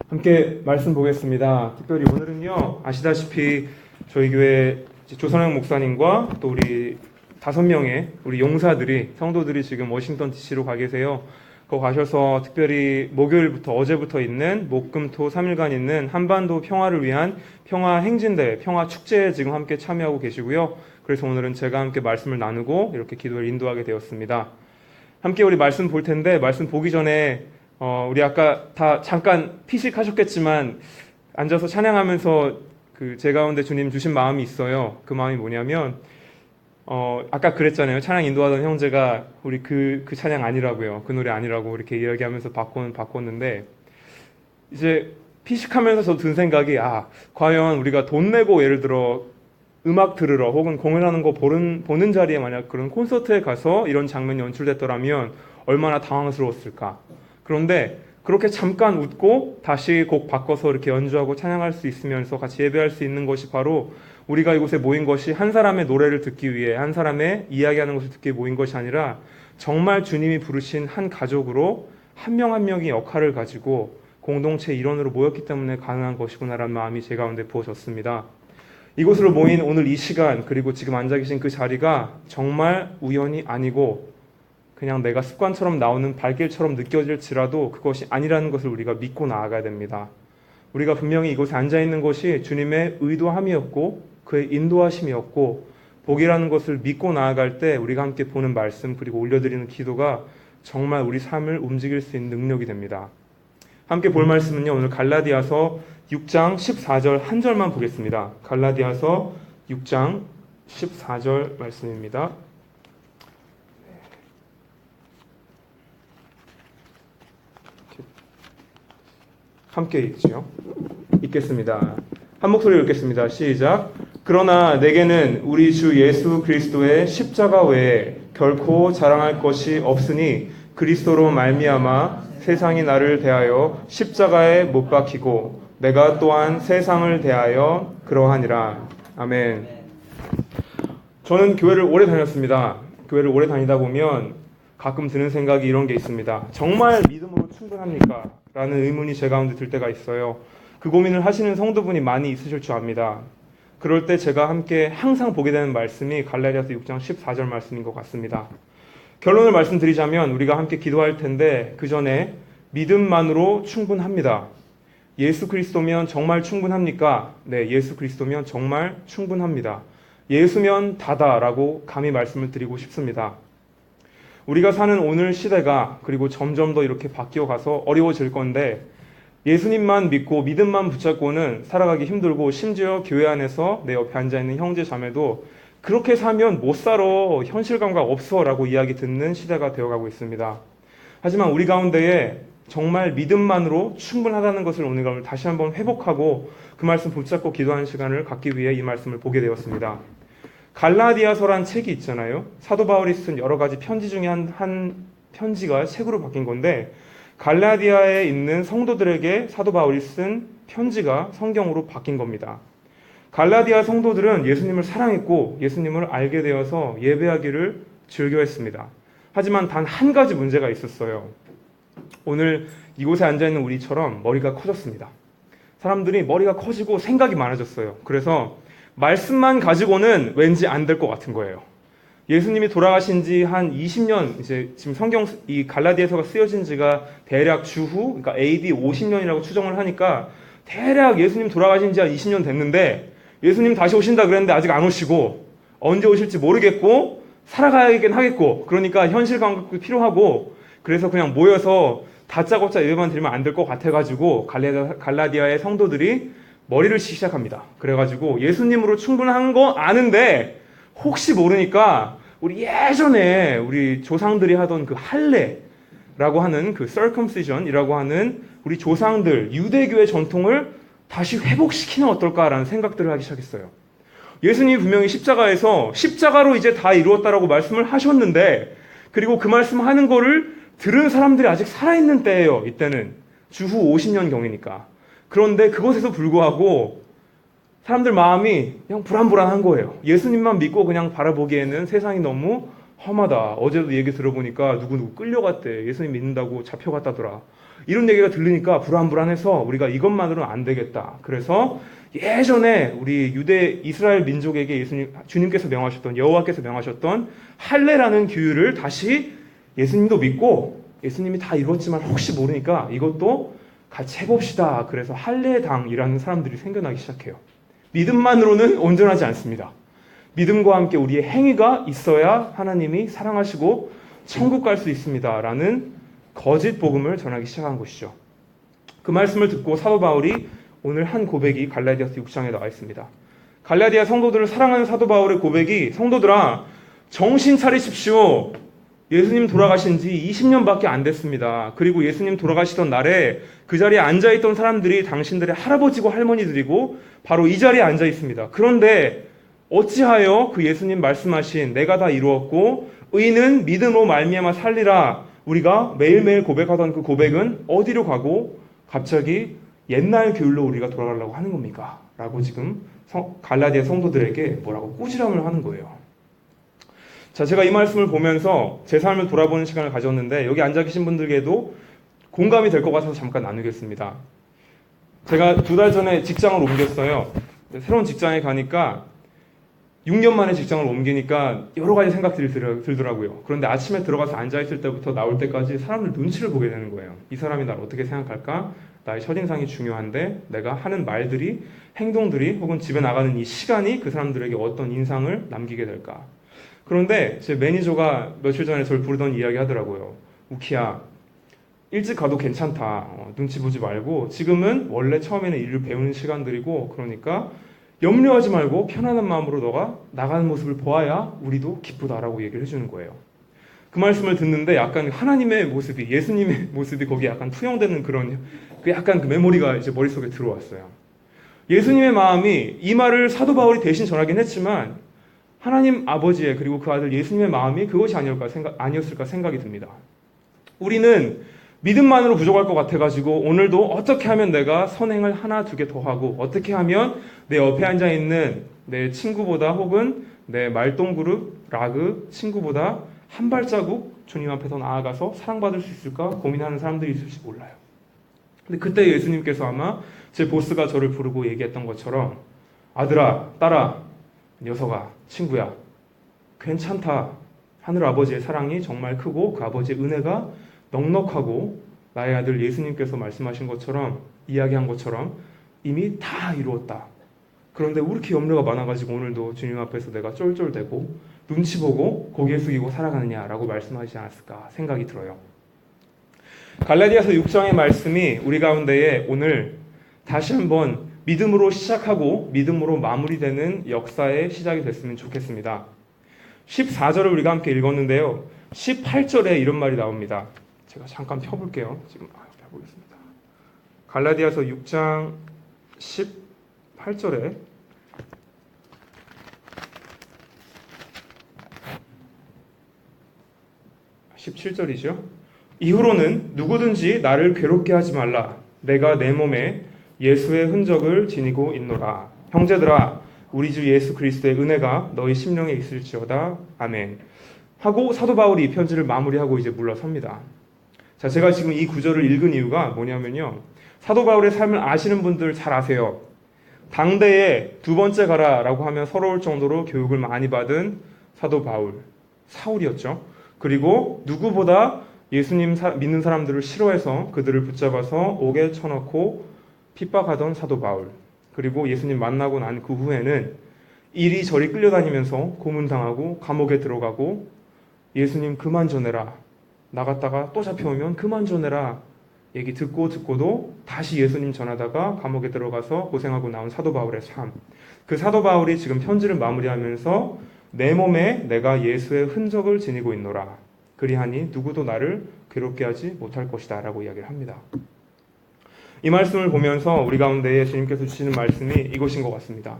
함께 말씀 보겠습니다. 특별히 오늘은요, 아시다시피 저희 교회 조선영 목사님과 또 우리 5명의 우리 용사들이, 성도들이 지금 워싱턴 DC로 가 계세요. 거기 가셔서 특별히 목요일부터 어제부터 있는 목금토 3일간 있는 한반도 평화를 위한 평화 행진대회, 평화 축제에 지금 함께 참여하고 계시고요. 그래서 오늘은 제가 함께 말씀을 나누고 이렇게 기도를 인도하게 되었습니다. 함께 우리 말씀 볼 텐데, 말씀 보기 전에 우리 아까 다 잠깐 피식하셨겠지만 앉아서 찬양하면서 제 가운데 주님 주신 마음이 있어요. 그 마음이 뭐냐면 아까 그랬잖아요. 찬양 인도하던 형제가 우리 그 찬양 아니라고요. 그 노래 아니라고 이렇게 이야기하면서 바꿨는데, 이제 피식하면서 저도 든 생각이, 과연 우리가 돈 내고 예를 들어 음악 들으러 혹은 공연하는 거 보는 자리에 만약 그런 콘서트에 가서 이런 장면이 연출됐더라면 얼마나 당황스러웠을까. 그런데 그렇게 잠깐 웃고 다시 곡 바꿔서 이렇게 연주하고 찬양할 수 있으면서 같이 예배할 수 있는 것이 바로 우리가 이곳에 모인 것이 한 사람의 노래를 듣기 위해, 한 사람의 이야기하는 것을 듣기 위해 모인 것이 아니라 정말 주님이 부르신 한 가족으로 한 명 한 명이 역할을 가지고 공동체 일원으로 모였기 때문에 가능한 것이구나라는 마음이 제 가운데 부어졌습니다. 이곳으로 모인 오늘 이 시간, 그리고 지금 앉아 계신 그 자리가 정말 우연이 아니고 그냥 내가 습관처럼 나오는 발길처럼 느껴질지라도 그것이 아니라는 것을 우리가 믿고 나아가야 됩니다. 우리가 분명히 이곳에 앉아있는 것이 주님의 의도함이었고 그의 인도하심이었고, 복이라는 것을 믿고 나아갈 때 우리가 함께 보는 말씀 그리고 올려드리는 기도가 정말 우리 삶을 움직일 수 있는 능력이 됩니다. 함께 볼 말씀은요, 오늘 갈라디아서 6장 14절 한 절만 보겠습니다. 갈라디아서 6장 14절 말씀입니다. 함께 읽겠습니다. 한 목소리로 읽겠습니다. 시작. 그러나 내게는 우리 주 예수 그리스도의 십자가 외에 결코 자랑할 것이 없으니 그리스도로 말미암아 세상이 나를 대하여 십자가에 못 박히고 내가 또한 세상을 대하여 그러하니라. 아멘. 저는 교회를 오래 다녔습니다. 교회를 오래 다니다 보면 가끔 드는 생각이 이런 게 있습니다. 정말 믿음으로 충분합니까? 라는 의문이 제 가운데 들 때가 있어요. 그 고민을 하시는 성도분이 많이 있으실 줄 압니다. 그럴 때 제가 함께 항상 보게 되는 말씀이 갈라디아서 6장 14절 말씀인 것 같습니다. 결론을 말씀드리자면 우리가 함께 기도할 텐데, 그 전에 믿음만으로 충분합니다. 예수 그리스도면 정말 충분합니까? 네, 예수 그리스도면 정말 충분합니다. 예수면 다다라고 감히 말씀을 드리고 싶습니다. 우리가 사는 오늘 시대가 그리고 점점 더 이렇게 바뀌어가서 어려워질 건데, 예수님만 믿고 믿음만 붙잡고는 살아가기 힘들고, 심지어 교회 안에서 내 옆에 앉아있는 형제 자매도 그렇게 살면 못 살아, 현실 감각 없어 라고 이야기 듣는 시대가 되어가고 있습니다. 하지만 우리 가운데에 정말 믿음만으로 충분하다는 것을 오늘 다시 한번 회복하고 그 말씀 붙잡고 기도하는 시간을 갖기 위해 이 말씀을 보게 되었습니다. 갈라디아서란 책이 있잖아요. 사도 바울이 쓴 여러 가지 편지 중에 한 편지가 책으로 바뀐 건데, 갈라디아에 있는 성도들에게 사도 바울이 쓴 편지가 성경으로 바뀐 겁니다. 갈라디아 성도들은 예수님을 사랑했고 예수님을 알게 되어서 예배하기를 즐겨했습니다. 하지만 단 한 가지 문제가 있었어요. 오늘 이곳에 앉아있는 우리처럼 머리가 커졌습니다. 사람들이 머리가 커지고 생각이 많아졌어요. 그래서 말씀만 가지고는 왠지 안 될 것 같은 거예요. 예수님이 돌아가신 지 한 20년, 이제 지금 성경 이 갈라디아서가 쓰여진 지가 대략 주후, 그러니까 AD 50년이라고 추정을 하니까 대략 예수님 돌아가신 지 한 20년 됐는데, 예수님 다시 오신다 그랬는데 아직 안 오시고, 언제 오실지 모르겠고 살아가야긴 하겠고, 그러니까 현실 감각도 필요하고, 그래서 그냥 모여서 다짜고짜 예배만 드리면 안 될 것 같아가지고 갈라디아의 성도들이 머리를 치기 시작합니다. 그래가지고 예수님으로 충분한 거 아는데 혹시 모르니까 우리 예전에 우리 조상들이 하던 그 할례라고 하는 그 circumcision이라고 하는 우리 조상들 유대교의 전통을 다시 회복시키면 어떨까라는 생각들을 하기 시작했어요. 예수님이 분명히 십자가로 이제 다 이루었다라고 말씀을 하셨는데, 그리고 그 말씀하는 거를 들은 사람들이 아직 살아있는 때예요. 이때는 주후 50년경이니까. 그런데 그것에도 불구하고 사람들 마음이 그냥 불안불안한 거예요. 예수님만 믿고 그냥 바라보기에는 세상이 너무 험하다. 어제도 얘기 들어보니까 누구 끌려갔대. 예수님 믿는다고 잡혀갔다더라. 이런 얘기가 들리니까 불안불안해서 우리가 이것만으로는 안 되겠다. 그래서 예전에 우리 유대 이스라엘 민족에게 주님께서 명하셨던, 여호와께서 명하셨던 할례라는 규율을 다시 예수님도 믿고, 예수님이 다 이뤘지만 혹시 모르니까 이것도 같이 해봅시다. 그래서 할례당이라는 사람들이 생겨나기 시작해요. 믿음만으로는 온전하지 않습니다. 믿음과 함께 우리의 행위가 있어야 하나님이 사랑하시고 천국 갈 수 있습니다. 라는 거짓 복음을 전하기 시작한 것이죠. 그 말씀을 듣고 사도 바울이 오늘 한 고백이 갈라디아서 6장에 나와 있습니다. 갈라디아 성도들을 사랑하는 사도 바울의 고백이, 성도들아 정신 차리십시오. 예수님 돌아가신 지 20년밖에 안 됐습니다. 그리고 예수님 돌아가시던 날에 그 자리에 앉아있던 사람들이 당신들의 할아버지고 할머니들이고 바로 이 자리에 앉아 있습니다. 그런데 어찌하여 그 예수님 말씀하신 내가 다 이루었고 의인은 믿음으로 말미암아 살리라, 우리가 매일매일 고백하던 그 고백은 어디로 가고 갑자기 옛날 교율로 우리가 돌아가려고 하는 겁니까? 라고 지금 갈라디아 성도들에게 뭐라고 꾸지람을 하는 거예요. 자, 제가 이 말씀을 보면서 제 삶을 돌아보는 시간을 가졌는데 여기 앉아 계신 분들께도 공감이 될 것 같아서 잠깐 나누겠습니다. 제가 2달 전에 직장을 옮겼어요. 새로운 직장에 가니까 6년 만에 직장을 옮기니까 여러 가지 생각들이 들더라고요. 그런데 아침에 들어가서 앉아있을 때부터 나올 때까지 사람들 눈치를 보게 되는 거예요. 이 사람이 나를 어떻게 생각할까? 나의 첫인상이 중요한데 내가 하는 말들이, 행동들이, 혹은 집에 나가는 이 시간이 그 사람들에게 어떤 인상을 남기게 될까? 그런데 제 매니저가 며칠 전에 저를 부르던 이야기 하더라고요. 우키야, 일찍 가도 괜찮다. 눈치 보지 말고 지금은 원래 처음에는 일을 배우는 시간들이고, 그러니까 염려하지 말고 편안한 마음으로 너가 나가는 모습을 보아야 우리도 기쁘다라고 얘기를 해주는 거예요. 그 말씀을 듣는데 약간 하나님의 모습이, 예수님의 모습이 거기에 약간 투영되는 그런 약간 그 메모리가 이제 머릿속에 들어왔어요. 예수님의 마음이, 이 말을 사도 바울이 대신 전하긴 했지만 하나님 아버지의, 그리고 그 아들 예수님의 마음이 그것이 아니었을까 생각이 듭니다. 우리는 믿음만으로 부족할 것 같아가지고 오늘도 어떻게 하면 내가 선행을 하나 두 개 더 하고, 어떻게 하면 내 옆에 앉아있는 내 친구보다, 혹은 내 말동그룹 라그 친구보다 한 발자국 주님 앞에 더 나아가서 사랑받을 수 있을까 고민하는 사람들이 있을지 몰라요. 근데 그때 예수님께서 아마 제 보스가 저를 부르고 얘기했던 것처럼, 아들아, 딸아, 녀석아, 친구야, 괜찮다. 하늘 아버지의 사랑이 정말 크고 그 아버지의 은혜가 넉넉하고 나의 아들 예수님께서 말씀하신 것처럼, 이야기한 것처럼 이미 다 이루었다. 그런데 왜 이렇게 염려가 많아가지고 오늘도 주님 앞에서 내가 쫄쫄대고 눈치 보고 고개 숙이고 살아가느냐라고 말씀하시지 않았을까 생각이 들어요. 갈라디아서 6장의 말씀이 우리 가운데에 오늘 다시 한번 믿음으로 시작하고 믿음으로 마무리되는 역사의 시작이 됐으면 좋겠습니다. 14절을 우리가 함께 읽었는데요. 18절에 이런 말이 나옵니다. 제가 잠깐 펴볼게요. 지금 펴보겠습니다. 갈라디아서 6장 18절에 17절이죠. 이후로는 누구든지 나를 괴롭게 하지 말라. 내가 내 몸에 예수의 흔적을 지니고 있노라. 형제들아, 우리 주 예수 그리스도의 은혜가 너희 심령에 있을지어다. 아멘. 하고 사도 바울이 이 편지를 마무리하고 이제 물러섭니다. 자, 제가 지금 이 구절을 읽은 이유가 뭐냐면요. 사도 바울의 삶을 아시는 분들 잘 아세요. 당대에 두 번째 가라라고 하면 서러울 정도로 교육을 많이 받은 사도 바울, 사울이었죠. 그리고 누구보다 예수님 믿는 사람들을 싫어해서 그들을 붙잡아서 옥에 쳐넣고 핍박하던 사도 바울, 그리고 예수님 만나고 난 그 후에는 이리저리 끌려다니면서 고문당하고 감옥에 들어가고, 예수님 그만 전해라, 나갔다가 또 잡혀오면 그만 전해라 얘기 듣고도 다시 예수님 전하다가 감옥에 들어가서 고생하고 나온 사도 바울의 삶. 그 사도 바울이 지금 편지를 마무리하면서 내 몸에 내가 예수의 흔적을 지니고 있노라. 그리하니 누구도 나를 괴롭게 하지 못할 것이다 라고 이야기를 합니다. 이 말씀을 보면서 우리 가운데에 주님께서 주시는 말씀이 이것인 것 같습니다.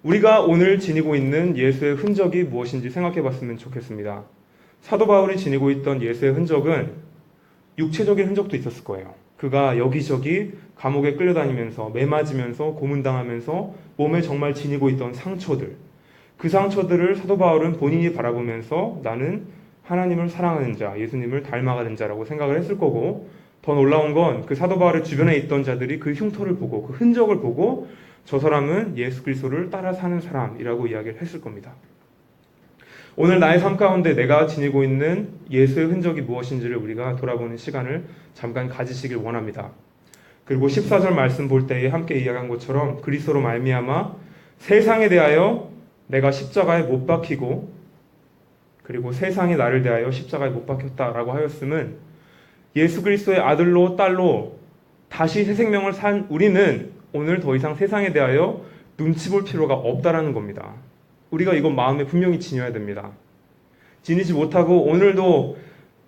우리가 오늘 지니고 있는 예수의 흔적이 무엇인지 생각해 봤으면 좋겠습니다. 사도 바울이 지니고 있던 예수의 흔적은 육체적인 흔적도 있었을 거예요. 그가 여기저기 감옥에 끌려다니면서 매 맞으면서 고문당하면서 몸에 정말 지니고 있던 상처들, 그 상처들을 사도 바울은 본인이 바라보면서 나는 하나님을 사랑하는 자, 예수님을 닮아가는 자라고 생각을 했을 거고, 더 놀라운 건 그 사도 바울의 주변에 있던 자들이 그 흉터를 보고 그 흔적을 보고 저 사람은 예수 그리스도를 따라 사는 사람이라고 이야기를 했을 겁니다. 오늘 나의 삶 가운데 내가 지니고 있는 예수의 흔적이 무엇인지를 우리가 돌아보는 시간을 잠깐 가지시길 원합니다. 그리고 14절 말씀 볼 때에 함께 이야기한 것처럼 그리스도로 말미암아 세상에 대하여 내가 십자가에 못 박히고 그리고 세상이 나를 대하여 십자가에 못 박혔다라고 하였음은 예수 그리스도의 아들로 딸로 다시 새 생명을 산 우리는 오늘 더 이상 세상에 대하여 눈치 볼 필요가 없다라는 겁니다. 우리가 이건 마음에 분명히 지녀야 됩니다. 지니지 못하고 오늘도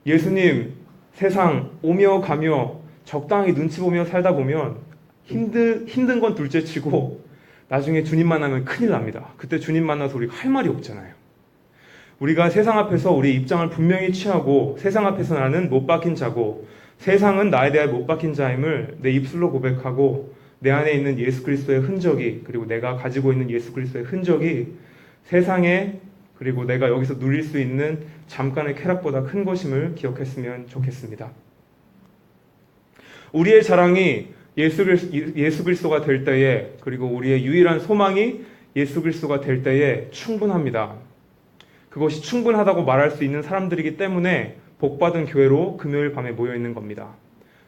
예수님 세상 오며 가며 적당히 눈치 보며 살다 보면 힘든 건 둘째치고 나중에 주님 만나면 큰일 납니다. 그때 주님 만나서 우리가 할 말이 없잖아요. 우리가 세상 앞에서 우리의 입장을 분명히 취하고 세상 앞에서 나는 못 박힌 자고 세상은 나에 대해 못 박힌 자임을 내 입술로 고백하고 내 안에 있는 예수 그리스도의 흔적이 그리고 내가 가지고 있는 예수 그리스도의 흔적이 세상에 그리고 내가 여기서 누릴 수 있는 잠깐의 쾌락보다 큰 것임을 기억했으면 좋겠습니다. 우리의 자랑이 예수 그리스도가 될 때에 그리고 우리의 유일한 소망이 예수 그리스도가 될 때에 충분합니다. 그것이 충분하다고 말할 수 있는 사람들이기 때문에 복받은 교회로 금요일 밤에 모여있는 겁니다.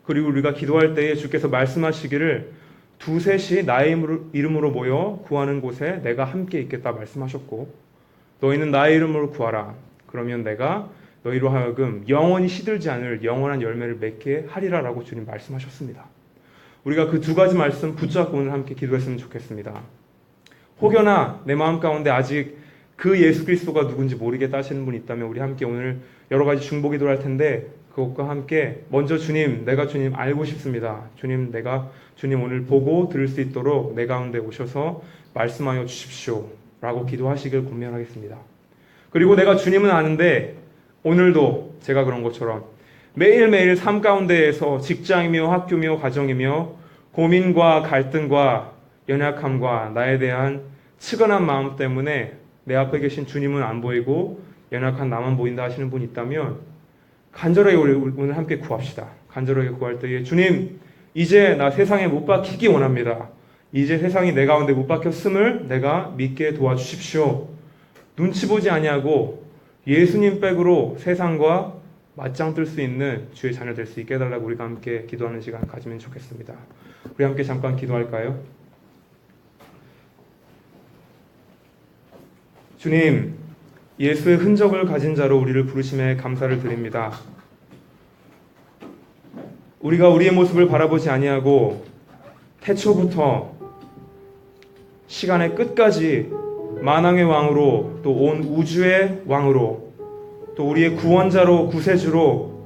그리고 우리가 기도할 때에 주께서 말씀하시기를 두셋이 나의 이름으로 모여 구하는 곳에 내가 함께 있겠다 말씀하셨고 너희는 나의 이름으로 구하라. 그러면 내가 너희로 하여금 영원히 시들지 않을 영원한 열매를 맺게 하리라 라고 주님 말씀하셨습니다. 우리가 그 두 가지 말씀 붙잡고 오늘 함께 기도했으면 좋겠습니다. 혹여나 내 마음 가운데 아직 그 예수 그리스도가 누군지 모르겠다 하시는 분이 있다면 우리 함께 오늘 여러 가지 중보 기도를 할 텐데 그것과 함께 먼저 주님, 내가 주님 알고 싶습니다. 주님, 내가 주님 오늘 보고 들을 수 있도록 내 가운데 오셔서 말씀하여 주십시오 라고 기도하시길 권면하겠습니다. 그리고 내가 주님은 아는데 오늘도 제가 그런 것처럼 매일매일 삶 가운데에서 직장이며 학교며 가정이며 고민과 갈등과 연약함과 나에 대한 측은한 마음 때문에 내 앞에 계신 주님은 안 보이고 연약한 나만 보인다 하시는 분이 있다면 간절하게 오늘 함께 구합시다. 간절하게 구할 때에 주님, 이제 나 세상에 못 박히기 원합니다. 이제 세상이 내 가운데 못 박혔음을 내가 믿게 도와주십시오. 눈치 보지 아니하고 예수님 백으로 세상과 맞짱 뜰 수 있는 주의 자녀 될 수 있게 해달라고 우리가 함께 기도하는 시간 가지면 좋겠습니다. 우리 함께 잠깐 기도할까요? 주님, 예수의 흔적을 가진 자로 우리를 부르심에 감사를 드립니다. 우리가 우리의 모습을 바라보지 아니하고 태초부터 시간의 끝까지 만왕의 왕으로 또 온 우주의 왕으로 또 우리의 구원자로 구세주로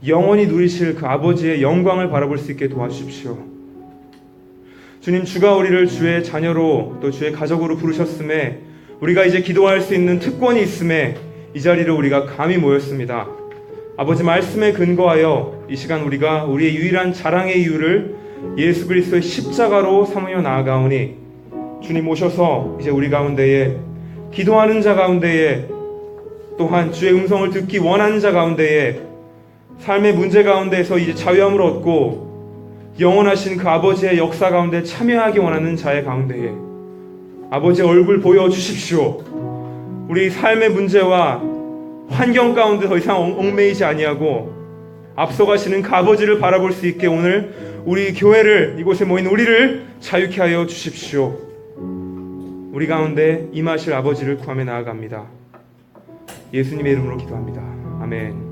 영원히 누리실 그 아버지의 영광을 바라볼 수 있게 도와주십시오. 주님, 주가 우리를 주의 자녀로 또 주의 가족으로 부르셨음에 우리가 이제 기도할 수 있는 특권이 있음에 이 자리로 우리가 감히 모였습니다. 아버지 말씀에 근거하여 이 시간 우리가 우리의 유일한 자랑의 이유를 예수 그리스도의 십자가로 삼으며 나아가오니 주님 오셔서 이제 우리 가운데에 기도하는 자 가운데에 또한 주의 음성을 듣기 원하는 자 가운데에 삶의 문제 가운데에서 이제 자유함을 얻고 영원하신 그 아버지의 역사 가운데 참여하기 원하는 자의 가운데에 아버지의 얼굴 보여주십시오. 우리 삶의 문제와 환경 가운데 더 이상 얽매이지 아니하고 앞서가시는 그 아버지를 바라볼 수 있게 오늘 우리 교회를 이곳에 모인 우리를 자유케 하여 주십시오. 우리 가운데 임하실 아버지를 구하며 나아갑니다. 예수님의 이름으로 기도합니다. 아멘.